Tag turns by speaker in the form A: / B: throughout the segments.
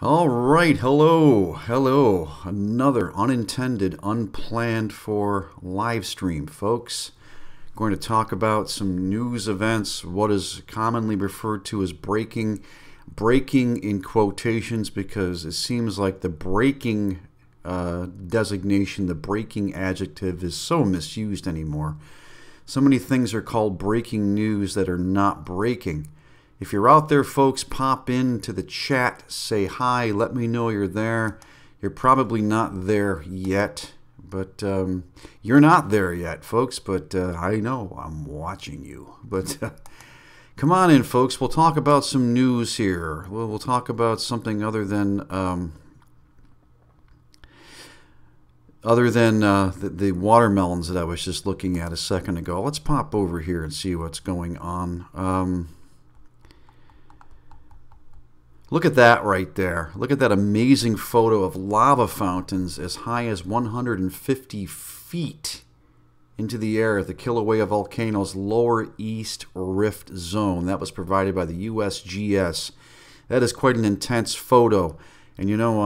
A: All right, hello. Another unintended, unplanned for live stream, folks. Going to talk about some news events, what is commonly referred to as breaking in quotations, because it seems like the breaking designation, the breaking adjective is so misused anymore. So many things are called breaking news that are not breaking. If you're out there, folks, pop into the chat, say hi, let me know you're there. You're probably not there yet, but you're not there yet, folks, but I know I'm watching you. But come on in, folks. We'll talk about some news here. We'll talk about something other than the watermelons that I was just looking at a second ago. Let's pop over here and see what's going on. Look at that right there. Look at that amazing photo of lava fountains as high as 150 feet into the air at the Kilauea Volcano's Lower East Rift Zone. That was provided by the USGS. That is quite an intense photo. And you know,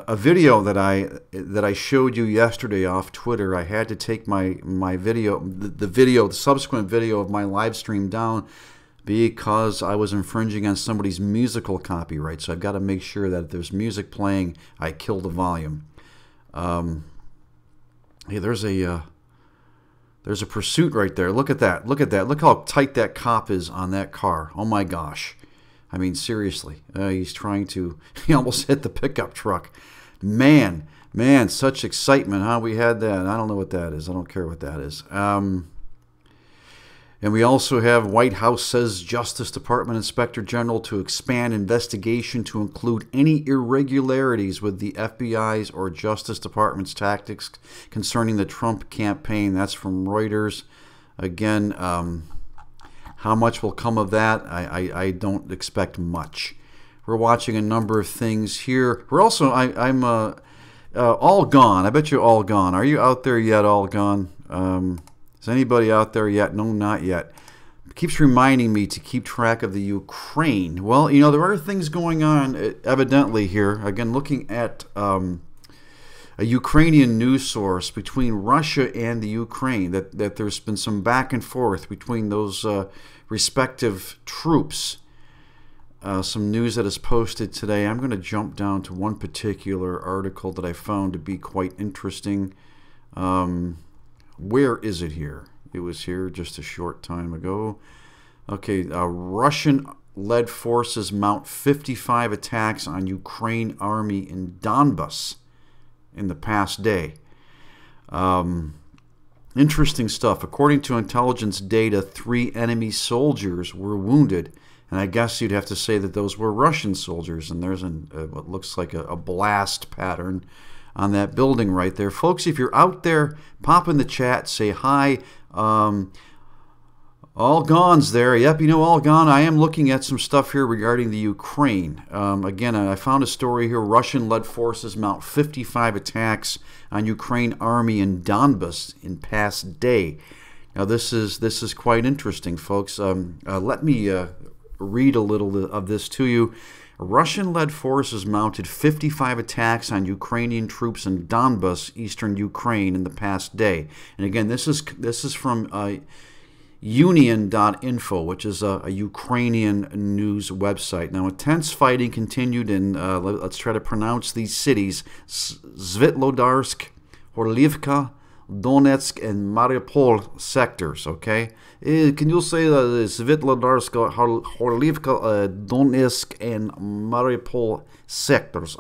A: a video that I showed you yesterday off Twitter, I had to take my video, the subsequent video of my live stream down, because I was infringing on somebody's musical copyright. So I've got to make sure that if there's music playing, I kill the volume. Hey, there's a pursuit right there. Look at that. Look at that. Look how tight that cop is on that car. Oh my gosh. I mean, seriously. He's trying to... He almost hit the pickup truck. Man, such excitement, huh? We had that. I don't know what that is. I don't care what that is. And we also have White House says Justice Department Inspector General to expand investigation to include any irregularities with the FBI's or Justice Department's tactics concerning the Trump campaign. That's from Reuters. Again, how much will come of that? I don't expect much. We're watching a number of things here. We're also, I'm all gone. I bet you're all gone. Are you out there yet, all gone? Is anybody out there yet? No, not yet. It keeps reminding me to keep track of the Ukraine. Well, you know, there are things going on evidently here. Again, looking at a Ukrainian news source between Russia and the Ukraine, that there's been some back and forth between those respective troops. Some news that is posted today. I'm going to jump down to one particular article that I found to be quite interesting. Where is it here? It was here just a short time ago. Okay, Russian-led forces mount 55 attacks on Ukraine army in Donbas in the past day. Interesting stuff. According to intelligence data, 3 enemy soldiers were wounded. And I guess you'd have to say that those were Russian soldiers. And there's what looks like a blast pattern on that building right there. Folks, if you're out there, pop in the chat, say hi. All Gone's there. Yep, you know, All Gone. I am looking at some stuff here regarding the Ukraine. Again, I found a story here. Russian-led forces mount 55 attacks on Ukraine army in Donbas in past day. Now, this is quite interesting, folks. Let me read a little of this to you. Russian-led forces mounted 55 attacks on Ukrainian troops in Donbas, eastern Ukraine, in the past day. And again, this is from Union.info, which is a Ukrainian news website. Now, intense fighting continued in, let's try to pronounce these cities, Svitlodarsk, Horlivka, Donetsk, and Mariupol sectors, okay? Can you say Svitlodarsk, Horlivka, Donetsk, and Mariupol sectors?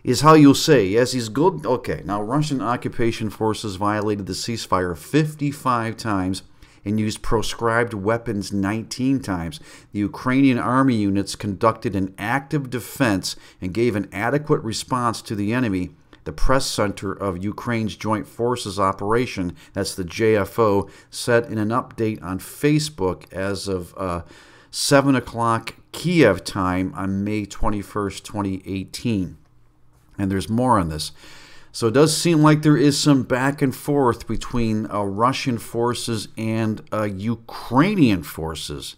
A: Is how you say. Yes, is good? Okay. Now, Russian occupation forces violated the ceasefire 55 times and used proscribed weapons 19 times. The Ukrainian army units conducted an active defense and gave an adequate response to the enemy. The press center of Ukraine's Joint Forces Operation, that's the JFO, said in an update on Facebook as of 7 o'clock Kiev time on May 21st, 2018. And there's more on this. So it does seem like there is some back and forth between Russian forces and Ukrainian forces.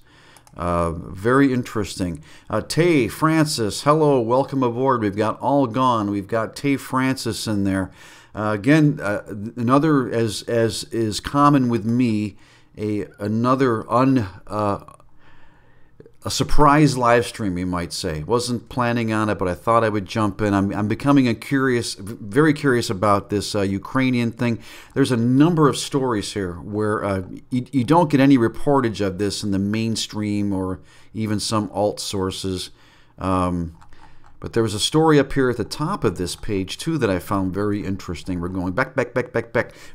A: Very interesting. Tay Francis, hello, welcome aboard. We've got All Gone. We've got Tay Francis in there. Again, another, as is common with me, another a surprise live stream, you might say. Wasn't planning on it, but I thought I would jump in. I'm becoming very curious about this Ukrainian thing. There's a number of stories here where you don't get any reportage of this in the mainstream or even some alt sources. But there was a story up here at the top of this page, too, that I found very interesting. We're going back.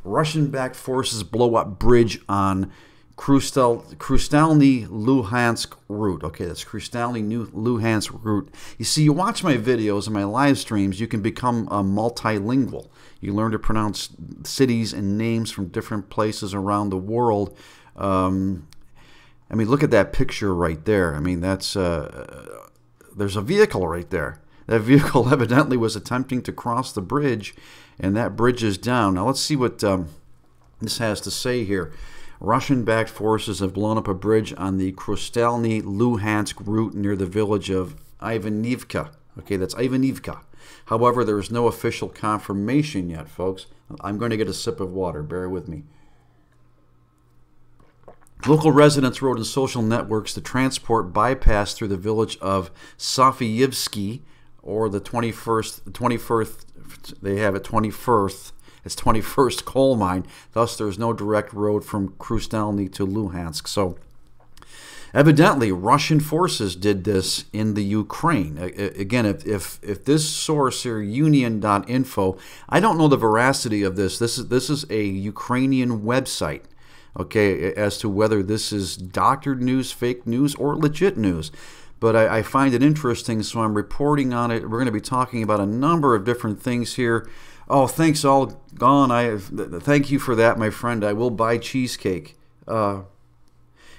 A: Russian-backed forces blow up bridge on Krustalny-Luhansk route. Okay, that's Krustalny-Luhansk route. You see, you watch my videos and my live streams, you can become multilingual. You learn to pronounce cities and names from different places around the world. I mean, look at that picture right there. I mean, that's there's a vehicle right there. That vehicle evidently was attempting to cross the bridge, and that bridge is down. Now, let's see what this has to say here. Russian-backed forces have blown up a bridge on the Krustalny-Luhansk route near the village of Ivanivka. Okay, that's Ivanivka. However, there is no official confirmation yet, folks. I'm going to get a sip of water. Bear with me. Local residents wrote in social networks the transport bypassed through the village of Sofiyevsky, or the 21st, they have it 21st. It's 21st coal mine. Thus, there's no direct road from Krustalny to Luhansk. So, evidently, Russian forces did this in the Ukraine. Again, if this source here, union.info, I don't know the veracity of this. This is a Ukrainian website, okay, as to whether this is doctored news, fake news, or legit news. But I find it interesting, so I'm reporting on it. We're going to be talking about a number of different things here. Oh, thanks, All Gone. Thank you for that, my friend. I will buy cheesecake. And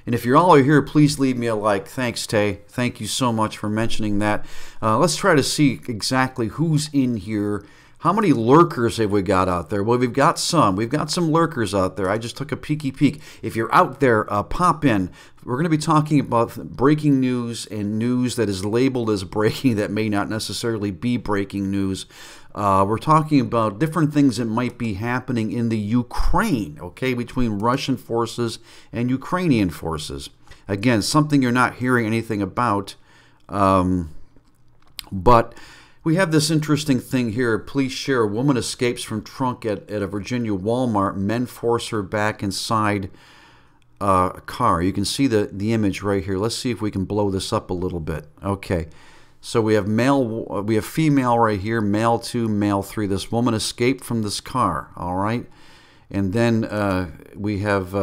A: if you're all here, please leave me a like. Thanks, Tay. Thank you so much for mentioning that. Let's try to see exactly who's in here. How many lurkers have we got out there? Well, we've got some. We've got some lurkers out there. I just took a peeky peek. If you're out there, pop in. We're going to be talking about breaking news and news that is labeled as breaking that may not necessarily be breaking news. We're talking about different things that might be happening in the Ukraine, okay, between Russian forces and Ukrainian forces. Again, something you're not hearing anything about, but we have this interesting thing here. Police share a woman escapes from trunk at a Virginia Walmart. Men force her back inside a car. You can see the image right here. Let's see if we can blow this up a little bit. Okay. So we have female right here, male 2, male 3. This woman escaped from this car, all right? And then we have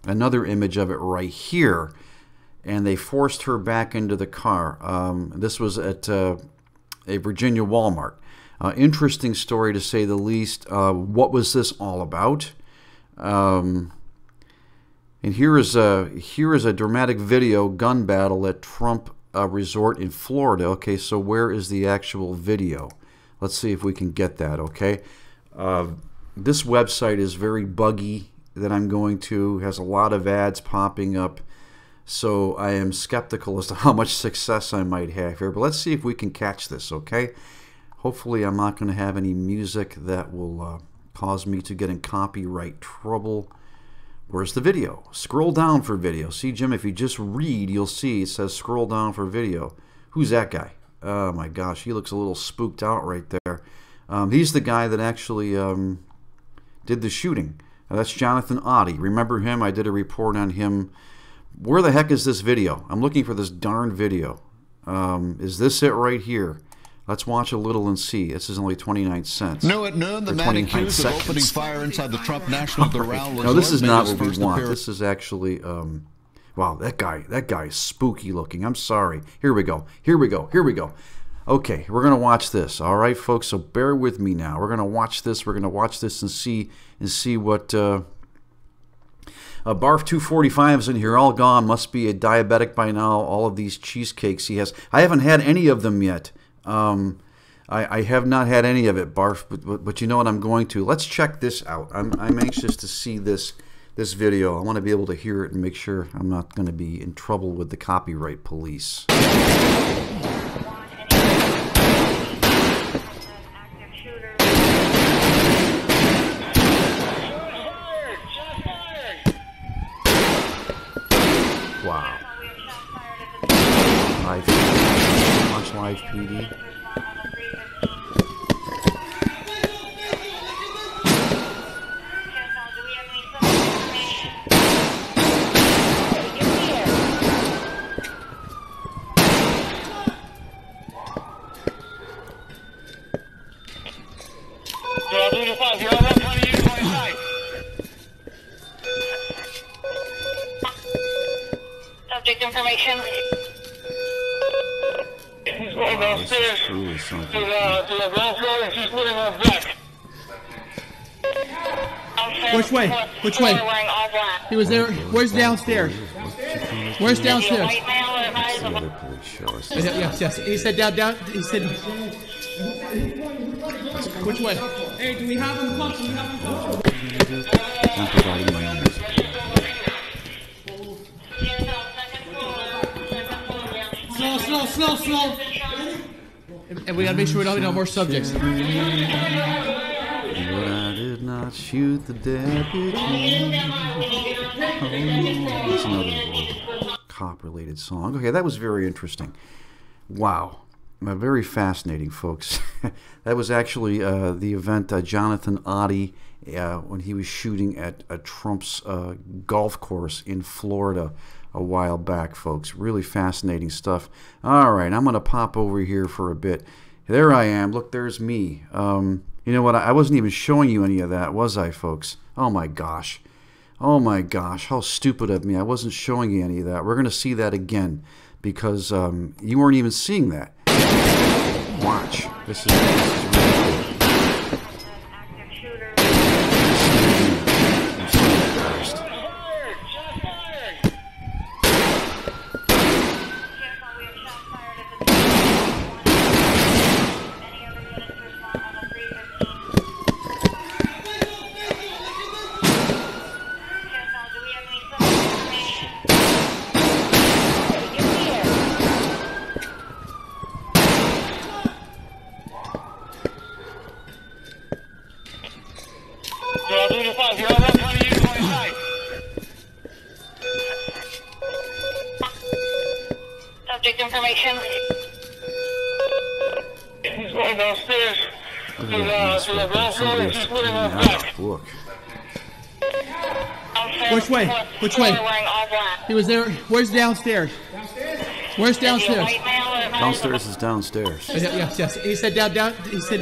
A: another image of it right here, and they forced her back into the car. This was at a Virginia Walmart. Interesting story to say the least. What was this all about? And here is a dramatic video gun battle at Trump resort in Florida. Okay, so where is the actual video? Let's see if we can get that, okay? This website is very buggy that I'm going to, has a lot of ads popping up, so I am skeptical as to how much success I might have here, but let's see if we can catch this, okay? Hopefully I'm not going to have any music that will cause me to get in copyright trouble. Where's the video? Scroll down for video. See, Jim, if you just read, you'll see it says scroll down for video. Who's that guy? Oh, my gosh. He looks a little spooked out right there. He's the guy that actually did the shooting. That's Jonathan Oddie. Remember him? I did a report on him. Where the heck is this video? I'm looking for this darn video. Is this it right here? Let's watch a little and see. This is only 29 cents.
B: New at noon, the man accused of opening fire inside the Trump National Doral Resort.
A: No, this is not what we want. This is actually, wow, that guy is spooky looking. I'm sorry. Here we go. Okay, we're going to watch this. All right, folks, so bear with me now. We're going to watch this. We're going to watch this and see what... Barf 245 is in here, all gone. Must be a diabetic by now. All of these cheesecakes he has. I haven't had any of them yet. I have not had any of it, Barf, but you know what I'm going to. Let's check this out. I'm anxious to see this this video. I want to be able to hear it and make sure I'm not going to be in trouble with the copyright police. Wow. Launch live PD.
C: Subject information. He's going downstairs to the ground floor and she's putting on deck.
D: Which way? Which way? He was there. Where's downstairs? Where's downstairs?
A: That's the other police show.
D: Yes, yes. He said down. He said. Which way? Hey, do we have him close? Do we have him close?
A: I'm providing my own music.
D: Slow. And we gotta make sure we don't have no more subjects.
A: But I did not shoot the deputy. That's another cop-related song. Okay, that was very interesting. Wow. Very fascinating, folks. That was actually the event Jonathan Oddie, when he was shooting at Trump's golf course in Florida a while back, folks. Really fascinating stuff. All right, I'm going to pop over here for a bit. There I am. Look, there's me. You know what? I wasn't even showing you any of that, was I, folks? Oh, my gosh. Oh, my gosh. How stupid of me. I wasn't showing you any of that. We're going to see that again because you weren't even seeing that. Watch. This is really cool.
C: Subject information. He's going downstairs to the ground floor and she's putting on deck.
A: Look.
D: Which way? Which way? He was there. Where's downstairs? Where's downstairs?
A: Downstairs is downstairs.
D: Yes, yes. He said down. He said.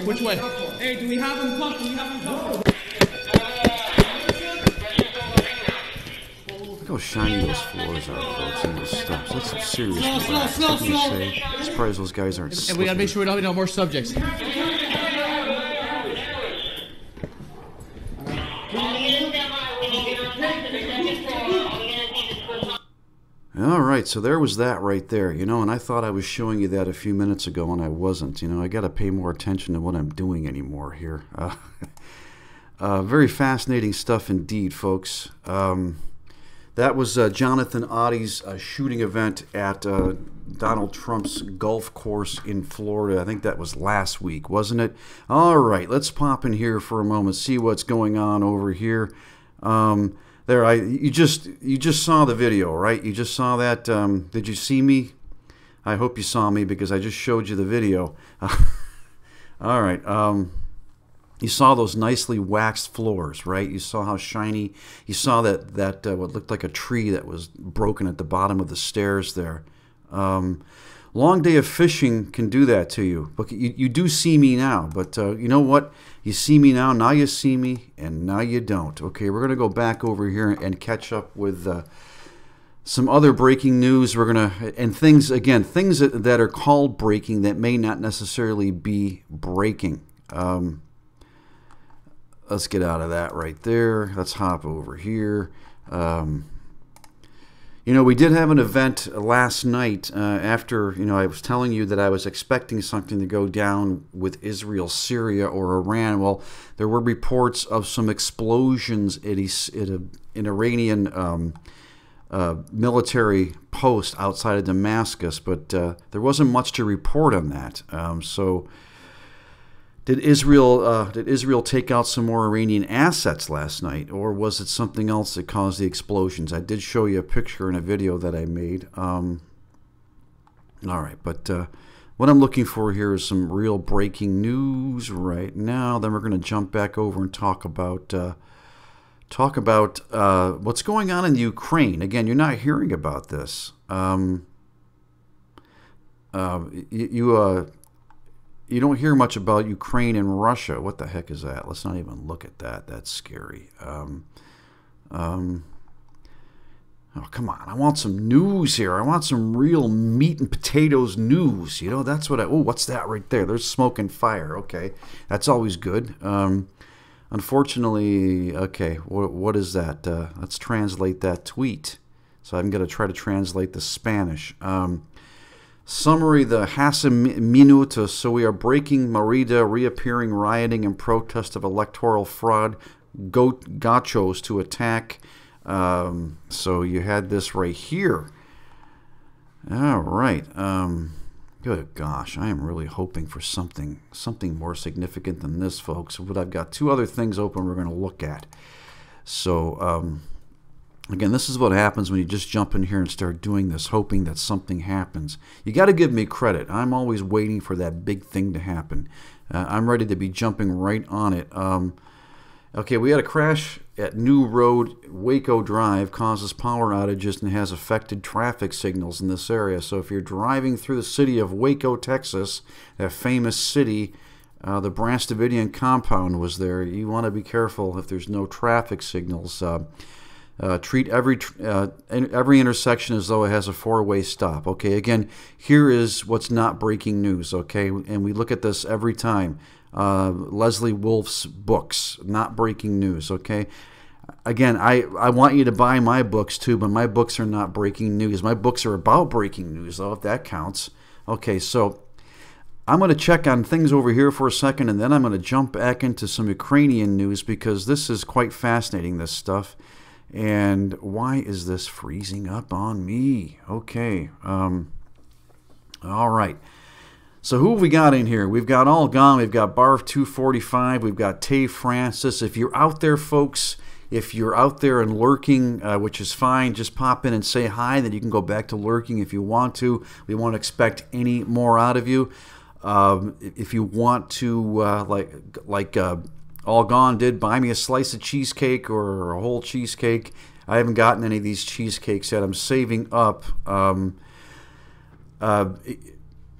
D: Which way? Hey, do we have him close? Do we have him close?
A: Look how shiny those floors are, folks, and those steps. That's some serious glass. I'm surprised those guys aren't
D: And we gotta make sure we don't have no more subjects.
A: All right, so there was that right there, you know, and I thought I was showing you that a few minutes ago, and I wasn't. You know, I got to pay more attention to what I'm doing anymore here. Very fascinating stuff indeed, folks. That was Jonathan Oddie's shooting event at Donald Trump's golf course in Florida. I think that was last week, wasn't it? All right, let's pop in here for a moment, see what's going on over here. You just saw the video, right? You just saw that. Did you see me? I hope you saw me because I just showed you the video. All right. You saw those nicely waxed floors, right? You saw how shiny. You saw that what looked like a tree that was broken at the bottom of the stairs there. Long day of fishing can do that to you. But you do see me now. But you know what? You see me now. Now you see me, and now you don't. Okay, we're going to go back over here and catch up with some other breaking news. We're going to, and things that are called breaking that may not necessarily be breaking. Let's get out of that right there. Let's hop over here. You know, we did have an event last night after, I was telling you that I was expecting something to go down with Israel, Syria, or Iran. Well, there were reports of some explosions at an Iranian military post outside of Damascus, but there wasn't much to report on that. So did Israel take out some more Iranian assets last night, or was it something else that caused the explosions? I did show you a picture in a video that I made. All right, but what I'm looking for here is some real breaking news right now. Then we're going to jump back over and talk about what's going on in Ukraine. Again, you're not hearing about this. You don't hear much about Ukraine and Russia. What the heck is that? Let's not even look at that. That's scary. Oh, come on. I want some news here. I want some real meat and potatoes news. That's what oh, what's that right there? There's smoke and fire. Okay. That's always good. Unfortunately, okay, what is that? Let's translate that tweet. So I'm going to try to translate the Spanish. Summary, the Hasse Minute. So we are breaking Merida, reappearing, rioting, and protest of electoral fraud, gachos to attack. So you had this right here. All right. Good gosh, I am really hoping for something more significant than this, folks. But I've got two other things open we're going to look at. So, again, this is what happens when you just jump in here and start doing this, hoping that something happens. You got to give me credit. I'm always waiting for that big thing to happen. I'm ready to be jumping right on it. Okay, we had a crash at New Road, Waco Drive, causes power outages and has affected traffic signals in this area. So if you're driving through the city of Waco, Texas, that famous city, the Branch Davidian compound was there. You want to be careful if there's no traffic signals. Treat every intersection as though it has a four-way stop. Okay, again, here is what's not breaking news, okay? And we look at this every time. Leslie Wolf's books, not breaking news, okay? Again, I want you to buy my books too, but my books are not breaking news. My books are about breaking news, though, if that counts. Okay, so I'm going to check on things over here for a second, and then I'm going to jump back into some Ukrainian news because this is quite fascinating, this stuff. And why is this freezing up on me? Okay, all right. So who have we got in here? We've got All Gone. We've got Barf 245. We've got Tay Francis. If you're out there, folks, if you're out there and lurking, which is fine, just pop in and say hi. Then you can go back to lurking if you want to. We won't expect any more out of you. If you want to, like All Gone did, buy me a slice of cheesecake or a whole cheesecake. I haven't gotten any of these cheesecakes yet. I'm saving up.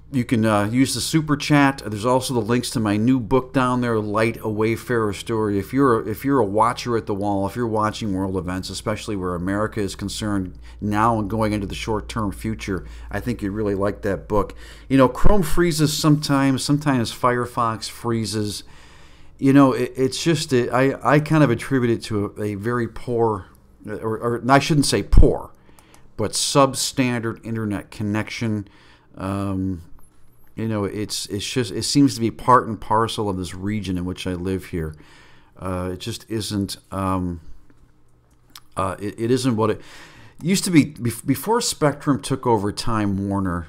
A: You can use the super chat. There's also the links to my new book down there, Light, a Wayfarer Story. If you're a watcher at the wall, if you're watching world events, especially where America is concerned now and going into the short-term future, I think you'd really like that book. Chrome freezes sometimes. Sometimes Firefox freezes. It's just I kind of attribute it to a very poor, or I shouldn't say poor, but substandard internet connection. It seems to be part and parcel of this region in which I live here. It just isn't. It isn't what it used to be before Spectrum took over Time Warner.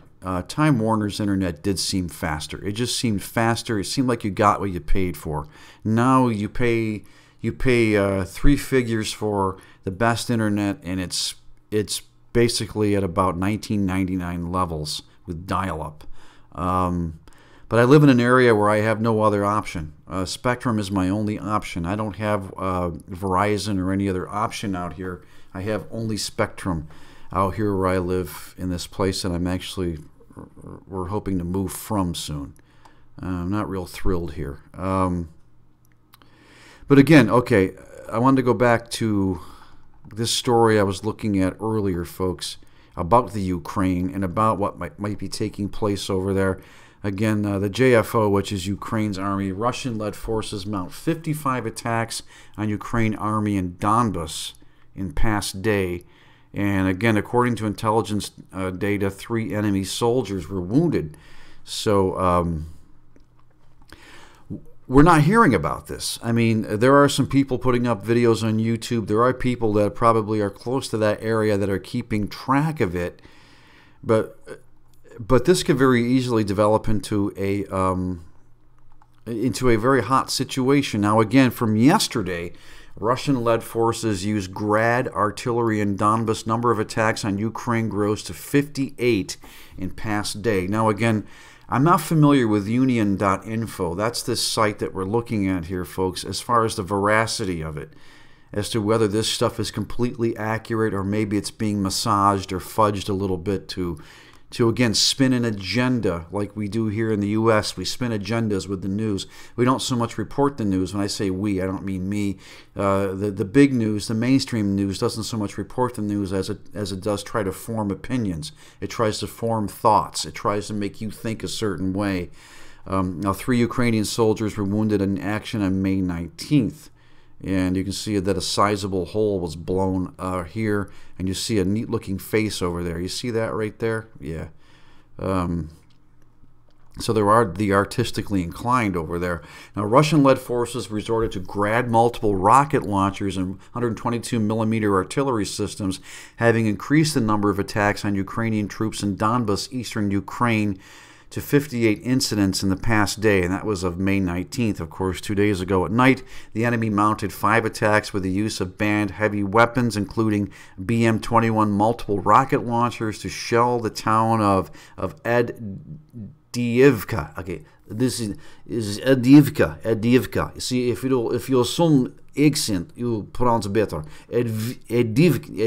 A: Time Warner's internet did seem faster. It just seemed faster. It seemed like you got what you paid for. Now you pay 3 figures for the best internet, and it's basically at about 1999 levels with dial-up. But I live in an area where I have no other option. Spectrum is my only option. I don't have Verizon or any other option out here. I have only Spectrum out here where I live in this place that we're hoping to move from soon. I'm not real thrilled here. But again, okay, I wanted to go back to this story I was looking at earlier, folks, about the Ukraine and about what might be taking place over there. Again, the JFO, which is Ukraine's army, Russian-led forces mount 55 attacks on Ukraine army in Donbas in past day. And again, according to intelligence data, 3 enemy soldiers were wounded. So we're not hearing about this. I mean, there are some people putting up videos on YouTube. There are people that probably are close to that area that are keeping track of it. But this could very easily develop into a very hot situation. Now, again, from yesterday, Russian-led forces used Grad artillery in Donbas. Number of attacks on Ukraine grows to 58 in past day. Now, again, I'm not familiar with union.info. That's this site that we're looking at here, folks, as far as the veracity of it, as to whether this stuff is completely accurate or maybe it's being massaged or fudged a little bit to again, spin an agenda like we do here in the U.S. We spin agendas with the news. We don't so much report the news. When I say we, I don't mean me. The big news, the mainstream news, doesn't so much report the news as it does try to form opinions. It tries to form thoughts. It tries to make you think a certain way. Now, 3 Ukrainian soldiers were wounded in action on May 19th. And you can see that a sizable hole was blown here, and you see a neat-looking face over there. You see that right there? Yeah. So there are the artistically inclined over there. Now, Russian-led forces resorted to Grad multiple rocket launchers and 122mm artillery systems, having increased the number of attacks on Ukrainian troops in Donbas, eastern Ukraine, to 58 incidents in the past day, and that was of May 19th, of course, 2 days ago at night. The enemy mounted 5 attacks with the use of banned heavy weapons, including BM-21 multiple rocket launchers to shell the town of Edivka. Okay, this is Edivka. You see, if you assume accent, you pronounce it better. Edivka.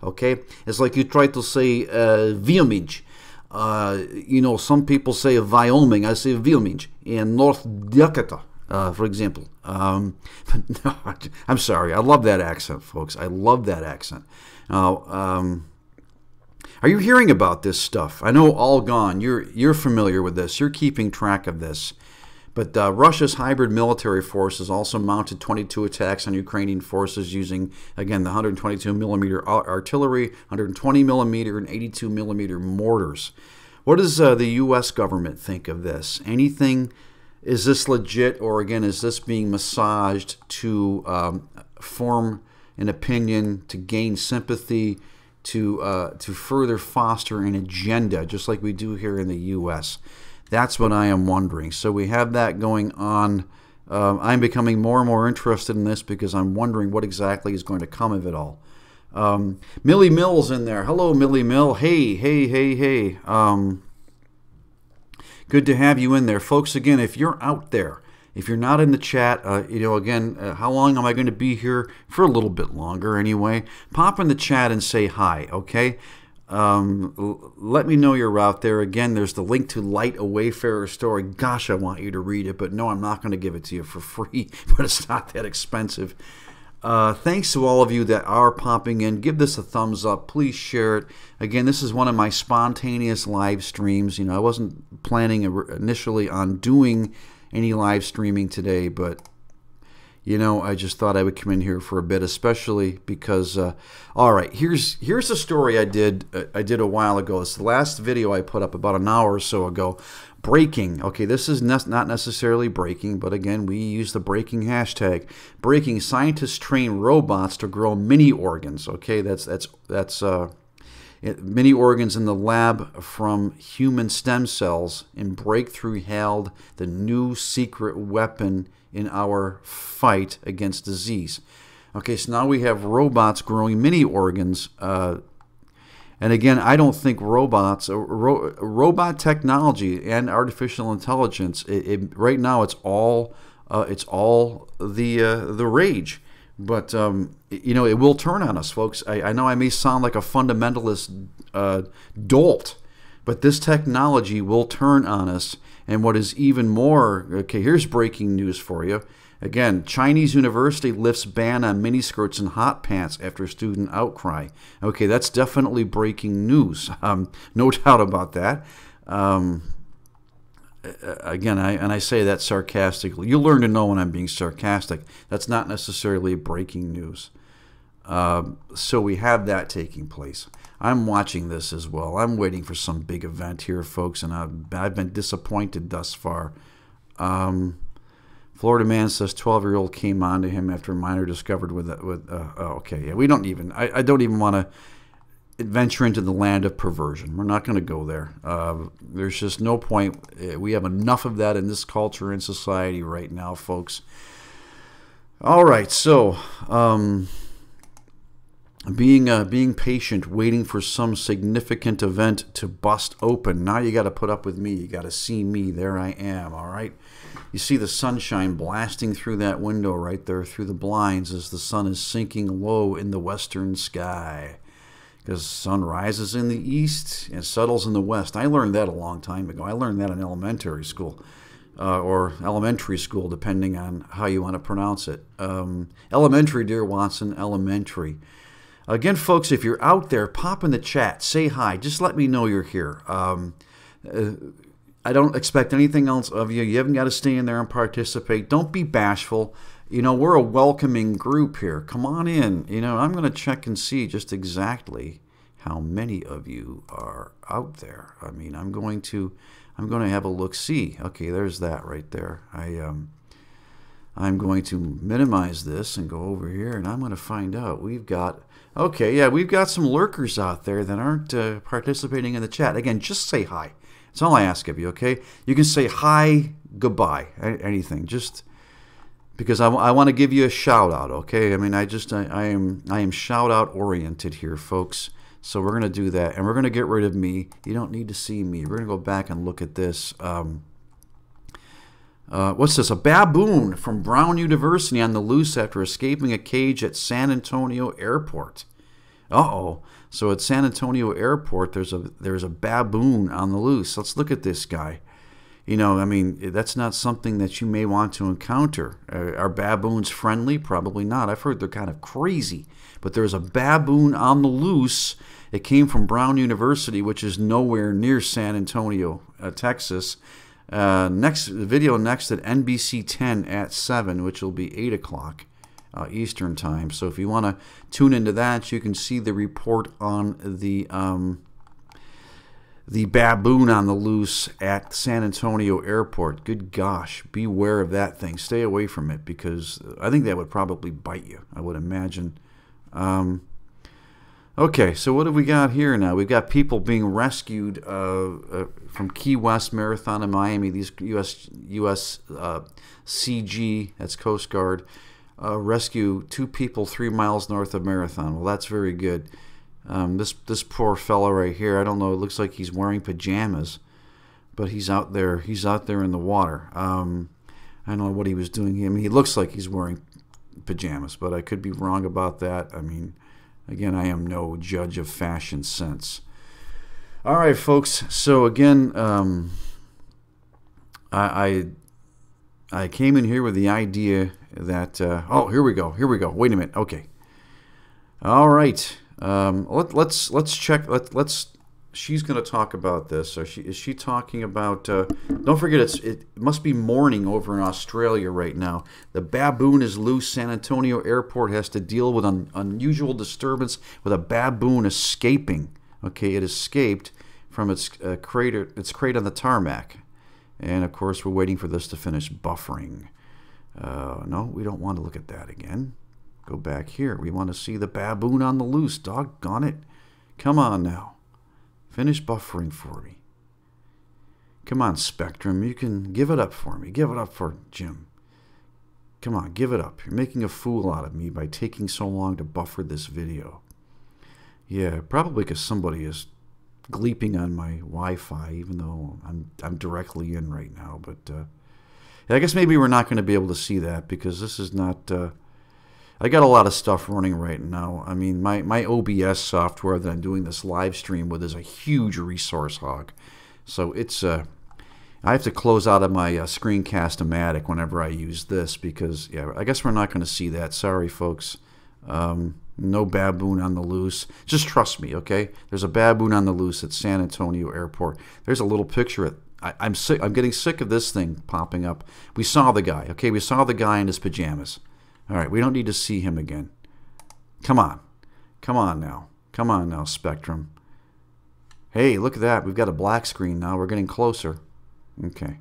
A: Okay, it's like you try to say Vyoming. You know, some people say Wyoming. I say Wyoming. In North Dakota, for example. No, I'm sorry. I love that accent, folks. I love that accent. Now, are you hearing about this stuff? I know all gone. You're familiar with this. You're keeping track of this. But Russia's hybrid military forces also mounted 22 attacks on Ukrainian forces using, again, the 122mm artillery, 120mm, and 82mm mortars. What does the U.S. government think of this? Anything? Is this legit, or again, is this being massaged to form an opinion, to gain sympathy, to further foster an agenda, just like we do here in the U.S.? That's what I am wondering. So we have that going on. I'm becoming more and more interested in this because I'm wondering what exactly is going to come of it all. Millie Mill's in there. Hello, Millie Mill. Hey. Good to have you in there. Folks, again, if you're out there, if you're not in the chat, again, how long am I going to be here? For a little bit longer anyway. Pop in the chat and say hi, okay? Let me know you're out there. Again, there's the link to Light, a Wayfarers story. Gosh, I want you to read it, but no, I'm not going to give it to you for free, but it's not that expensive. Thanks to all of you that are popping in. Give this a thumbs up. Please share it. Again, this is one of my spontaneous live streams. I wasn't planning initially on doing any live streaming today, but I just thought I would come in here for a bit, especially because, all right, here's a story I did a while ago. It's the last video I put up about an hour or so ago. Breaking. Okay, this is not necessarily breaking, but again, we use the breaking hashtag. Breaking. Scientists train robots to grow mini organs. Okay, that's mini organs in the lab from human stem cells. And breakthrough hailed the new secret weapon in our fight against disease. Okay, so now we have robots growing mini organs. And again, I don't think robots, robot technology and artificial intelligence, right now it's all the rage. But it will turn on us, folks. I know I may sound like a fundamentalist dolt, but this technology will turn on us. And what is even more, okay, here's breaking news for you. Again, Chinese university lifts ban on miniskirts and hot pants after student outcry. Okay, that's definitely breaking news. No doubt about that. Again, I say that sarcastically. You'll learn to know when I'm being sarcastic. That's not necessarily breaking news. So we have that taking place. I'm watching this as well. I'm waiting for some big event here, folks, and I've been disappointed thus far. Florida man says 12-year-old came on to him after a minor discovered okay, yeah, we don't even, I don't even want to venture into the land of perversion. We're not going to go there. There's just no point. We have enough of that in this culture and society right now, folks. All right, so being patient, waiting for some significant event to bust open. Now you got to put up with me. You got to see me. There I am. All right. You see the sunshine blasting through that window right there, through the blinds, as the sun is sinking low in the western sky. Because the sun rises in the east and settles in the west. I learned that a long time ago. I learned that in elementary school, or elementary school, depending on how you want to pronounce it. Elementary, dear Watson, elementary. Again, folks, if you're out there, pop in the chat, say hi. Just let me know you're here. I don't expect anything else of you. You haven't got to stay in there and participate. Don't be bashful. You know, we're a welcoming group here. Come on in. You know, I'm going to check and see just exactly how many of you are out there. I mean, I'm going to have a look-see. Okay, there's that right there. I'm going to minimize this and go over here, and I'm going to find out. We've got some lurkers out there that aren't participating in the chat. Again, just say hi. That's all I ask of you, okay? You can say hi, goodbye, anything. Just because I want to give you a shout out, okay? I mean, I am shout out oriented here, folks. So we're gonna do that, and we're gonna get rid of me. You don't need to see me. We're gonna go back and look at this. What's this? A baboon from Brown University on the loose after escaping a cage at San Antonio Airport. Uh-oh. So at San Antonio Airport, there's a baboon on the loose. Let's look at this guy. You know, I mean, that's not something that you may want to encounter. Are baboons friendly? Probably not. I've heard they're kind of crazy. But there's a baboon on the loose. It came from Brown University, which is nowhere near San Antonio, Texas. Next video next at NBC 10 at 7, which will be 8 o'clock Eastern time. So if you want to tune into that, you can see the report on the baboon on the loose at San Antonio Airport. Good gosh, beware of that thing. Stay away from it, because I think that would probably bite you, I would imagine. Okay, so what have we got here now? We've got people being rescued from Key West Marathon in Miami. These U.S. CG, that's Coast Guard, rescue 2 people 3 miles north of Marathon. Well, that's very good. This poor fellow right here, I don't know, it looks like he's wearing pajamas, but he's out there in the water. I don't know what he was doing. I mean, he looks like he's wearing pajamas, but I could be wrong about that. I mean, again, I am no judge of fashion sense. All right, folks. So again, I came in here with the idea that oh, here we go. Wait a minute. Okay. All right. Let's check. She's going to talk about this. Is she talking about? Don't forget, it must be morning over in Australia right now. The baboon is loose. San Antonio Airport has to deal with an unusual disturbance with a baboon escaping. Okay, it escaped from its crate on the tarmac, and of course we're waiting for this to finish buffering. No, we don't want to look at that again. Go back here. We want to see the baboon on the loose. Doggone it! Come on now. Finish buffering for me. Come on, Spectrum. You can give it up for me. Give it up for Jim. Come on, give it up. You're making a fool out of me by taking so long to buffer this video. Yeah, probably because somebody is gleeping on my Wi-Fi, even though I'm directly in right now. But I guess maybe we're not going to be able to see that, because this is not... I got a lot of stuff running right now. I mean, my OBS software that I'm doing this live stream with is a huge resource hog. So it's I have to close out of my Screencast-O-Matic whenever I use this, because, yeah, I guess we're not going to see that. Sorry, folks. No baboon on the loose. Just trust me, okay? There's a baboon on the loose at San Antonio Airport. There's a little picture of I'm sick. I'm getting sick of this thing popping up. We saw the guy, okay? We saw the guy in his pajamas. All right, we don't need to see him again. Come on. Come on now. Come on now, Spectrum. Hey, look at that. We've got a black screen now. We're getting closer. Okay.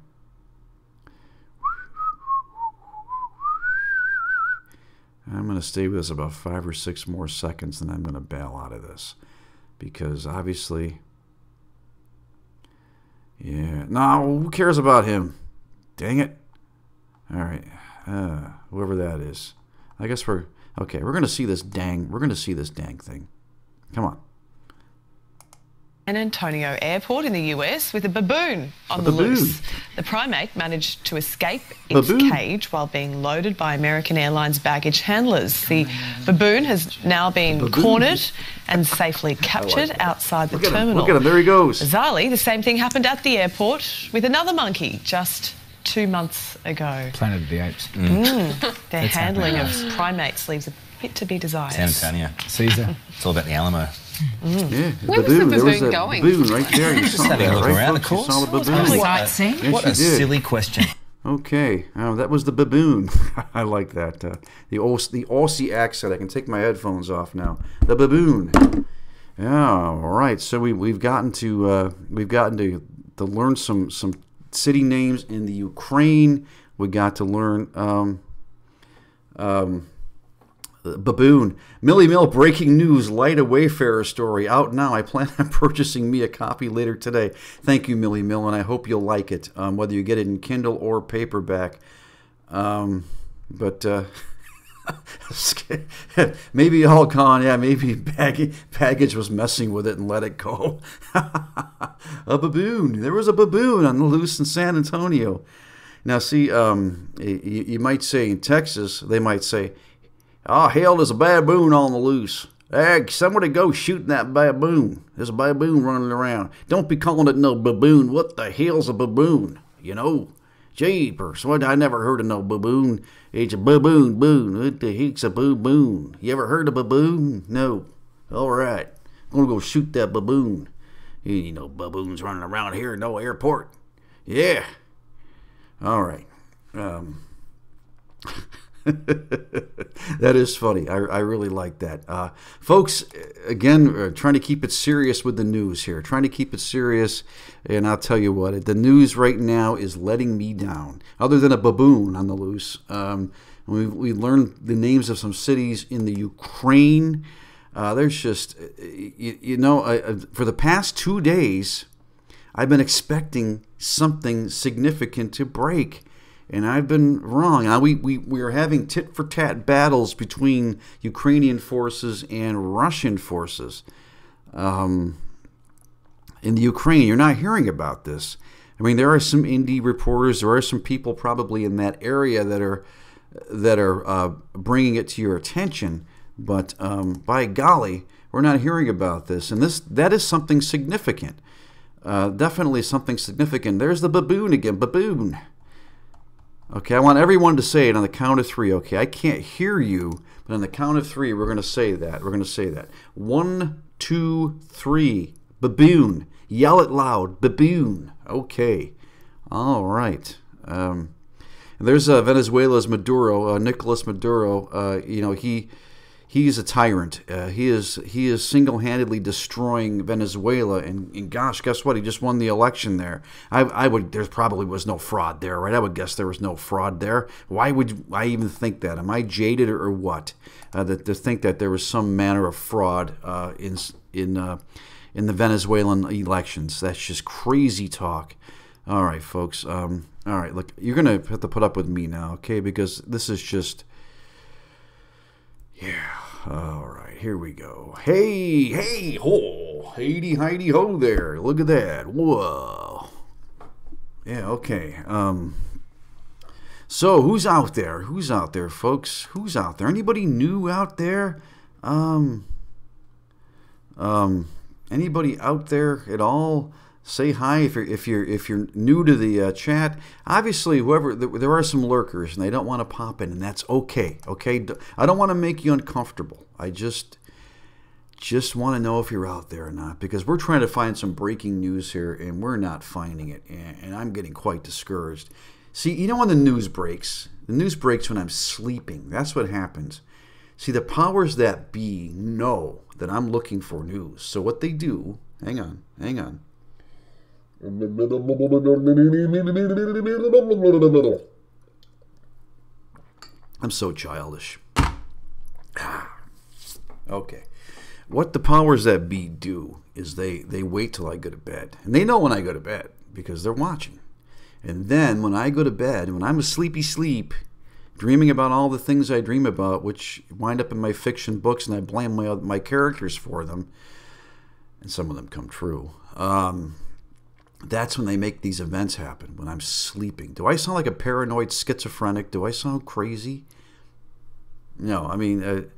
A: I'm going to stay with this about 5 or 6 more seconds, and I'm going to bail out of this. Because obviously... Yeah. No, who cares about him? Dang it. All right. Whoever that is. I guess we're... Okay, we're going to see this dang... We're going to see this dang thing. Come on.
E: San Antonio Airport in the US with a baboon on the loose. The primate managed to escape its cage while being loaded by American Airlines baggage handlers. The baboon has now been cornered and safely captured outside the terminal.
A: Look at him, there he goes.
E: Bizarrely, the same thing happened at the airport with another monkey just 2 months ago.
F: Planet of the Apes.
E: Their handling of primates leaves a bit to be desired.
G: San Antonio.
F: Caesar.
G: It's all about the Alamo.
A: Yeah,
H: where was the baboon going?
A: Baboon right there. You saw
G: having
A: that,
G: a look
A: right,
G: around,
A: folks?
G: of course.
A: You saw the baboon.
H: Probably sightseeing.
A: Yes,
G: What a silly question.
A: Okay, that was the baboon. I like that. The Aussie accent. I can take my headphones off now. The baboon. Yeah. All right. So we've gotten to learn some city names in the Ukraine. We got to learn baboon. Millie Mill breaking news. Light a Wayfarer story out now. I plan on purchasing me a copy later today. Thank you, Millie Mill, and I hope you'll like it, whether you get it in Kindle or paperback. But maybe all gone. Yeah, maybe baggage was messing with it and let it go. A baboon. There was a baboon on the loose in San Antonio. Now, see, you might say in Texas, they might say, "Oh, hell, there's a baboon on the loose. Hey, somebody go shooting that baboon. There's a baboon running around. Don't be calling it no baboon. What the hell's a baboon? You know? Jeepers. What? I never heard of no baboon. It's a baboon. What the heck's a baboon? You ever heard of baboon? No. All right. I'm going to go shoot that baboon. You know, baboons running around here, no airport. Yeah. All right. That is funny. I really like that. Folks, again, trying to keep it serious with the news here. Trying to keep it serious. And I'll tell you what, the news right now is letting me down. Other than a baboon on the loose. We learned the names of some cities in the Ukraine. There's just, for the past 2 days, I've been expecting something significant to break. And I've been wrong. Now, we are having tit-for-tat battles between Ukrainian forces and Russian forces. In the Ukraine, you're not hearing about this. I mean, there are some indie reporters. There are some people probably in that area that are bringing it to your attention. But by golly, we're not hearing about this. And that is something significant. Definitely something significant. There's the baboon again. Baboon. Okay, I want everyone to say it on the count of 3. Okay, I can't hear you, but on the count of 3, we're going to say that. We're going to say that. 1, 2, 3. Baboon. Yell it loud. Baboon. Okay. All right. There's Venezuela's Maduro, Nicolas Maduro. He's a tyrant. He is single-handedly destroying Venezuela, and gosh, guess what? He just won the election there. There probably was no fraud there, right? I would guess there was no fraud there. Why would I even think that? Am I jaded or what? To think that there was some manner of fraud in the Venezuelan elections. That's just crazy talk. All right, folks. All right, look, you're gonna have to put up with me now, okay? Because this is just. Yeah. All right, here we go. Hey, ho. Heidi, ho there. Look at that. Whoa. Yeah, okay. So, who's out there? Who's out there, folks? Who's out there? Anybody new out there? Anybody out there at all? Say hi if you're new to the chat. Obviously, there are some lurkers and they don't want to pop in, and that's okay. Okay, I don't want to make you uncomfortable. I just want to know if you're out there or not, because we're trying to find some breaking news here and we're not finding it, and I'm getting quite discouraged. See, when the news breaks when I'm sleeping. That's what happens. See, the powers that be know that I'm looking for news. So what they do, hang on. I'm so childish. Okay. What the powers that be do is they wait till I go to bed. And they know when I go to bed because they're watching. And then when I go to bed, when I'm a sleepy sleep, dreaming about all the things I dream about, which wind up in my fiction books, and I blame my characters for them, and some of them come true, that's when they make these events happen, when I'm sleeping. Do I sound like a paranoid schizophrenic? Do I sound crazy? No, I mean...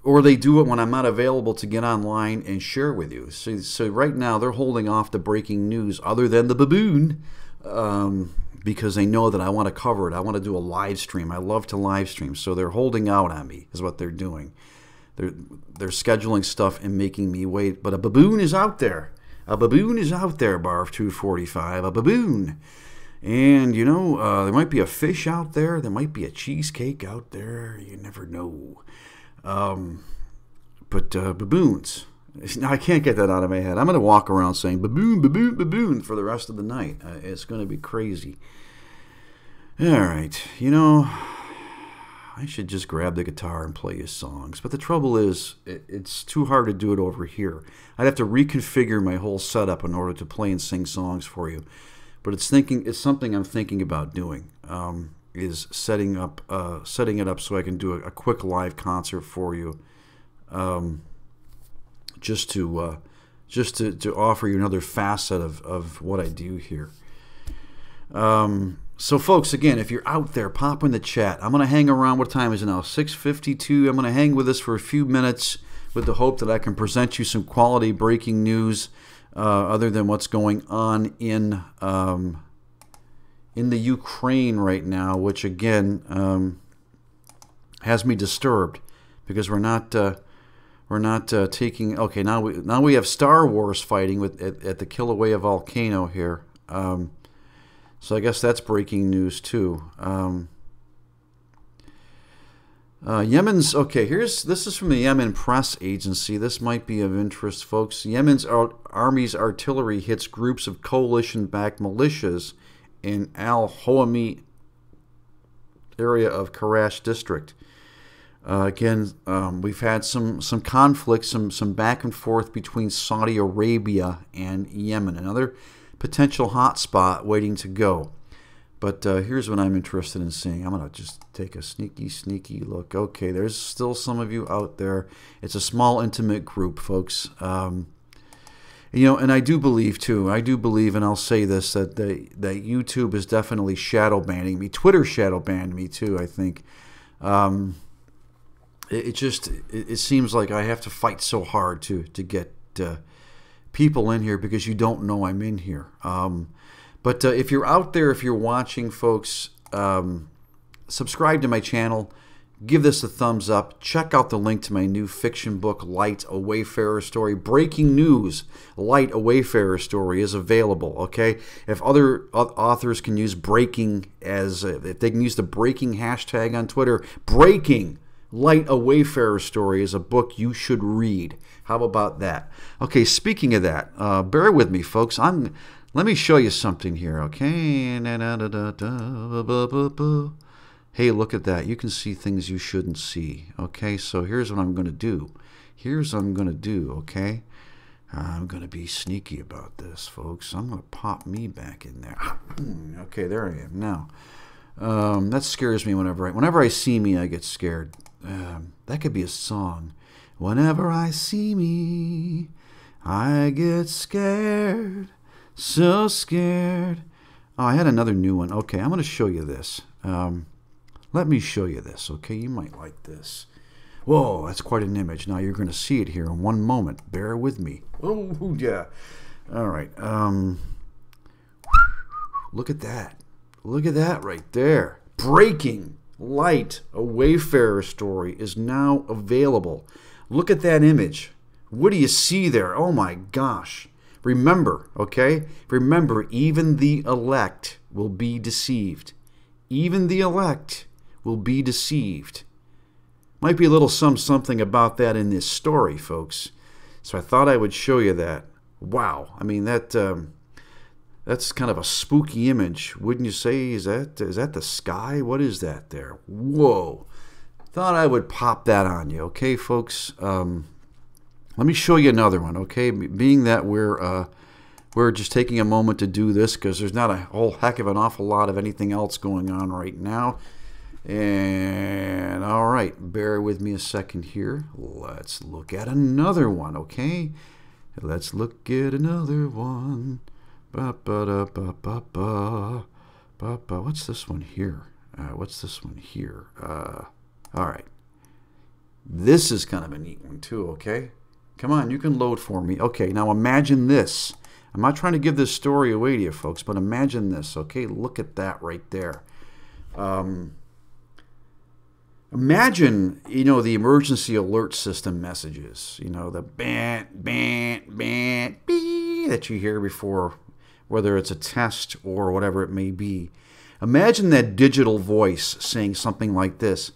A: or they do it when I'm not available to get online and share with you. So right now they're holding off the breaking news other than the baboon because they know that I want to cover it. I want to do a live stream. I love to live stream. So they're holding out on me is what they're doing. They're scheduling stuff and making me wait. But a baboon is out there. A baboon is out there, Barf 245. A baboon. And, you know, there might be a fish out there. There might be a cheesecake out there. You never know. But baboons. Now, I can't get that out of my head. I'm going to walk around saying baboon, baboon, baboon for the rest of the night. It's going to be crazy. All right. You know, I should just grab the guitar and play his songs. But the trouble is, it's too hard to do it over here. I'd have to reconfigure my whole setup in order to play and sing songs for you. But it's something I'm thinking about doing. Is setting it up so I can do a quick live concert for you, just to offer you another facet of what I do here. So folks, again, if you're out there, pop in the chat. I'm going to hang around. What time is it now? 6:52. I'm going to hang with us for a few minutes with the hope that I can present you some quality breaking news other than what's going on in the Ukraine right now, which again has me disturbed because we're not taking. Okay, now we have Star Wars fighting at the Kilauea volcano here. So I guess that's breaking news too. Yemen's okay. This is from the Yemen Press Agency. This might be of interest, folks. Yemen's army's artillery hits groups of coalition-backed militias in Al Hoami area of Karash district. Again, we've had some conflict, some back and forth between Saudi Arabia and Yemen, another potential hotspot waiting to go. But here's what I'm interested in seeing. I'm going to just take a sneaky look. Okay, there's still some of you out there. It's a small, intimate group, folks. You know, and I do believe, and I'll say this, that YouTube is definitely shadow banning me. Twitter shadow banned me, too, I think. It seems like I have to fight so hard to get people in here because you don't know I'm in here. But if you're out there, if you're watching, folks, subscribe to my channel. Give this a thumbs up. Check out the link to my new fiction book, Light, a Wayfarer Story. Breaking news, Light, a Wayfarer Story is available, okay? If other authors can use breaking if they can use the breaking hashtag on Twitter, breaking, Light, a Wayfarer Story is a book you should read. How about that? Okay, speaking of that, bear with me, folks. Let me show you something here, okay? Hey, look at that. You can see things you shouldn't see. Okay, so here's what I'm going to do. Okay? I'm going to be sneaky about this, folks. I'm going to pop me back in there. Okay, there I am now. That scares me whenever I see me, I get scared. That could be a song. Whenever I see me, I get scared. So scared. Oh, I had another new one. Okay, I'm going to show you this. Let me show you this, okay? You might like this. Whoa, that's quite an image. Now you're going to see it here in one moment. Bear with me. Oh, yeah. All right. Look at that. Look at that right there. Breaking Light, a Wayfarer Story is now available. Look at that image. What do you see there? Oh, my gosh. Remember, okay? Remember, even the elect will be deceived. Even the elect will be deceived Might be a little something about that in this story, folks. So I thought I would show you that. Wow. I mean, that's kind of a spooky image, wouldn't you say? Is that the sky? What is that there? Whoa. Thought I would pop that on you, okay, folks? Let me show you another one, okay? Being that we're just taking a moment to do this because there's not a whole heck of an awful lot of anything else going on right now. And all right, bear with me a second here. Let's look at another one, okay? Let's look at another one. What's this one here? All right. This is kind of a neat one too, okay? Come on, you can load for me. Okay, now imagine this. I'm not trying to give this story away to you folks, but imagine this, okay? Look at that right there. Imagine, the emergency alert system messages, the bant, beep that you hear before, whether it's a test or whatever it may be. Imagine that digital voice saying something like this.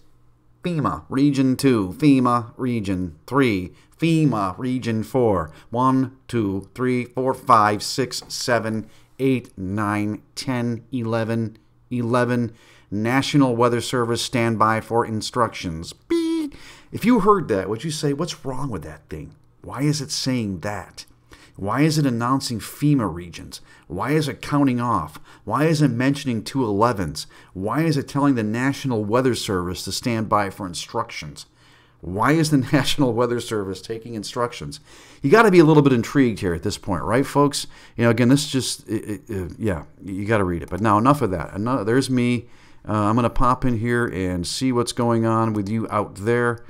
A: FEMA, Region 2, FEMA, Region 3, FEMA, Region 4, 1, 2, 3, 4, 5, 6, 7, 8, 9, 10, 11, 11, National Weather Service, stand by for instructions. Beep. If you heard that, would you say, what's wrong with that thing? Why is it saying that? Why is it announcing FEMA regions? Why is it counting off? Why is it mentioning 211s? Why is it telling the National Weather Service to stand by for instructions? Why is the National Weather Service taking instructions? You got to be a little bit intrigued here at this point, right, folks? Again, this just, yeah, you got to read it. But now, enough of that. There's me. I'm going to pop in here and see what's going on with you out there.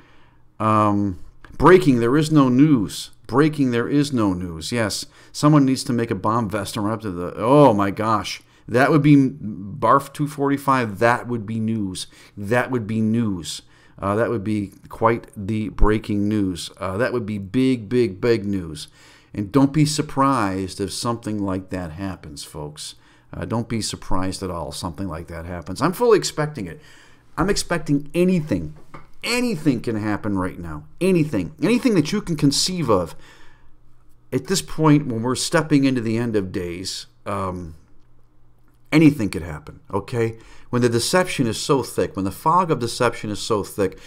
A: Breaking, there is no news. Breaking, there is no news. Yes, someone needs to make a bomb vest and run up to the... Oh, my gosh. That would be... Barf 245, that would be news. That would be news. That would be quite the breaking news. That would be big, big, big news. And don't be surprised if something like that happens, folks. Don't be surprised at all if something like that happens. I'm fully expecting it. I'm expecting anything. Anything can happen right now. Anything. Anything that you can conceive of. At this point, when we're stepping into the end of days, anything could happen, okay? When the deception is so thick, when the fog of deception is so thick,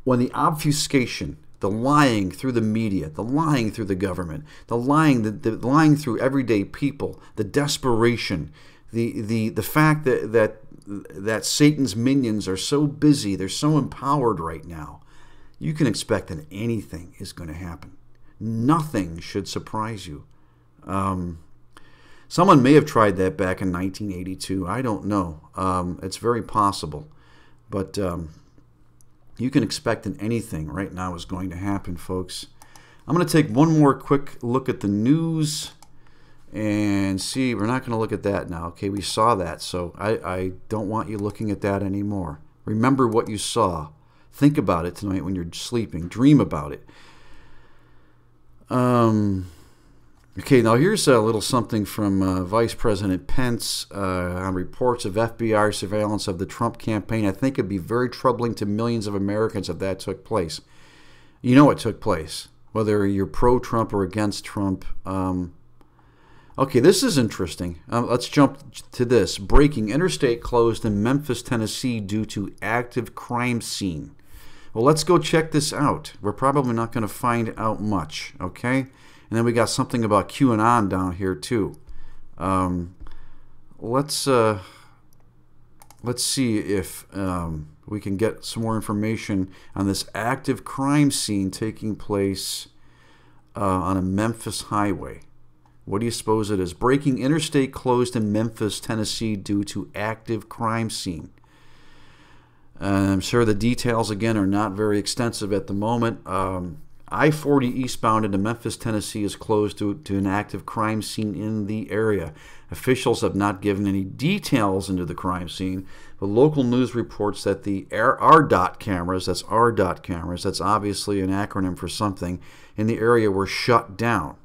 A: when the obfuscation, the lying through the media, the lying through the government, the lying through everyday people, the desperation, the fact that Satan's minions are so busy, they're so empowered right now, you can expect that anything is going to happen. Nothing should surprise you. Someone may have tried that back in 1982. I don't know. It's very possible. But you can expect that anything right now is going to happen, folks. I'm going to take one more quick look at the news and see. We're not going to look at that now. Okay, we saw that, so I don't want you looking at that anymore. Remember what you saw. Think about it tonight when you're sleeping. Dream about it. Okay, now here's a little something from Vice President Pence on reports of FBI surveillance of the Trump campaign. I think it'd be very troubling to millions of Americans if that took place. You know it took place, whether you're pro-Trump or against Trump. Okay, this is interesting. Let's jump to this. Breaking: interstate closed in Memphis, Tennessee due to active crime scene. Well, let's go check this out. We're probably not going to find out much, okay? And then we got something about QAnon down here too. Let's see if we can get some more information on this active crime scene taking place on a Memphis highway. What do you suppose it is? Breaking: interstate closed in Memphis, Tennessee due to active crime scene. I'm sure the details, again, are not very extensive at the moment. I-40 eastbound into Memphis, Tennessee is closed due to an active crime scene in the area. Officials have not given any details into the crime scene, but local news reports that the RDOT cameras, that's RDOT cameras, that's obviously an acronym for something, in the area were shut down.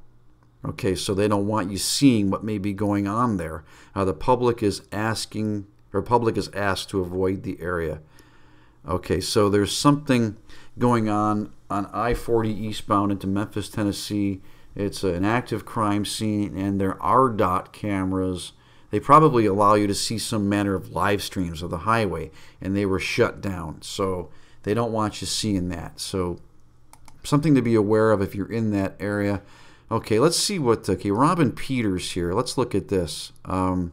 A: Okay, so they don't want you seeing what may be going on there. The public is asked to avoid the area. Okay, so there's something going on I-40 eastbound into Memphis, Tennessee. It's an active crime scene, and there are RDOT cameras. They probably allow you to see some manner of live streams of the highway, and they were shut down. So they don't want you seeing that. So something to be aware of if you're in that area. Okay, let's see what... Okay, Robin Peters here. Let's look at this. The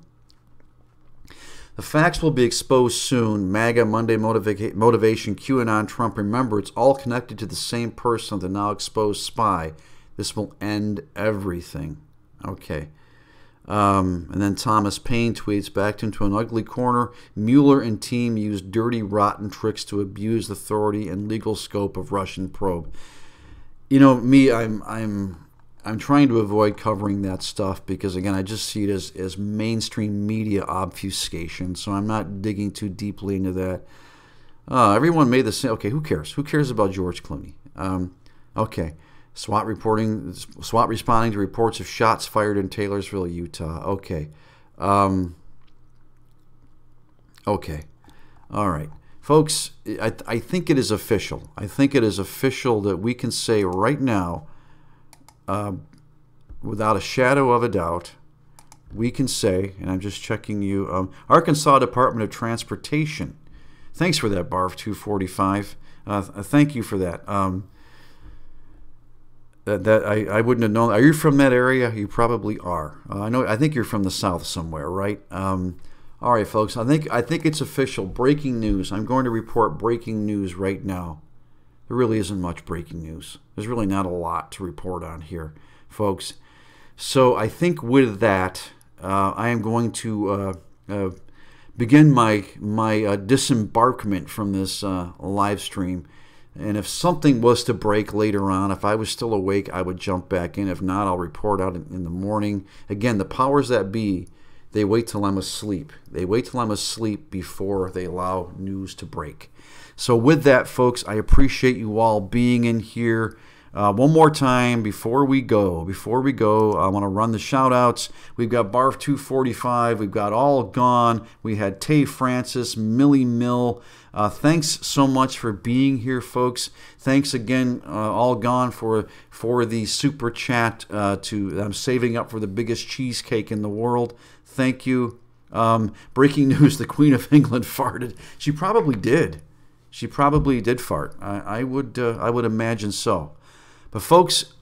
A: facts will be exposed soon. MAGA, Monday Motivation, QAnon, Trump. Remember, it's all connected to the same person, the now exposed spy. This will end everything. Okay. And then Thomas Paine tweets, backed into an ugly corner. Mueller and team used dirty, rotten tricks to abuse the authority and legal scope of Russian probe. You know, me, I'm trying to avoid covering that stuff because, again, I just see it as mainstream media obfuscation. So I'm not digging too deeply into that. Everyone made the same. Okay, who cares? Who cares about George Clooney? Okay. SWAT responding to reports of shots fired in Taylorsville, Utah. Okay. Okay. All right. Folks, I think it is official. I think it is official that we can say right now, without a shadow of a doubt, we can say, and I'm just checking you, Arkansas Department of Transportation. Thanks for that, Barf 245. Thank you for that. I wouldn't have known. Are you from that area? You probably are. I think you're from the south somewhere, right? All right, folks. I think it's official. Breaking news. I'm going to report breaking news right now. There really isn't much breaking news. There's really not a lot to report on here, folks. So I think with that, I am going to begin my disembarkment from this live stream. And if something was to break later on, if I was still awake, I would jump back in. If not, I'll report out in the morning. Again, the powers that be, they wait till I'm asleep. They wait till I'm asleep before they allow news to break. So with that, folks, I appreciate you all being in here. One more time before we go, I want to run the shout-outs. We've got Barf 245. We've got All Gone. We had Tay Francis, Millie Mill. Thanks so much for being here, folks. Thanks again, All Gone, for the super chat. I'm saving up for the biggest cheesecake in the world. Thank you. Breaking news: the Queen of England farted. She probably did. She probably did fart. I would imagine so. But folks,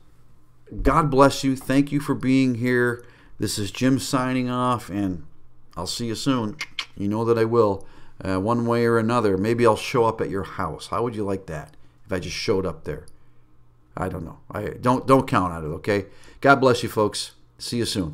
A: God bless you. Thank you for being here. This is Jim signing off, and I'll see you soon. You know that I will. One way or another. Maybe I'll show up at your house. How would you like that if I just showed up there? I don't know. Don't count on it, okay? God bless you, folks. See you soon.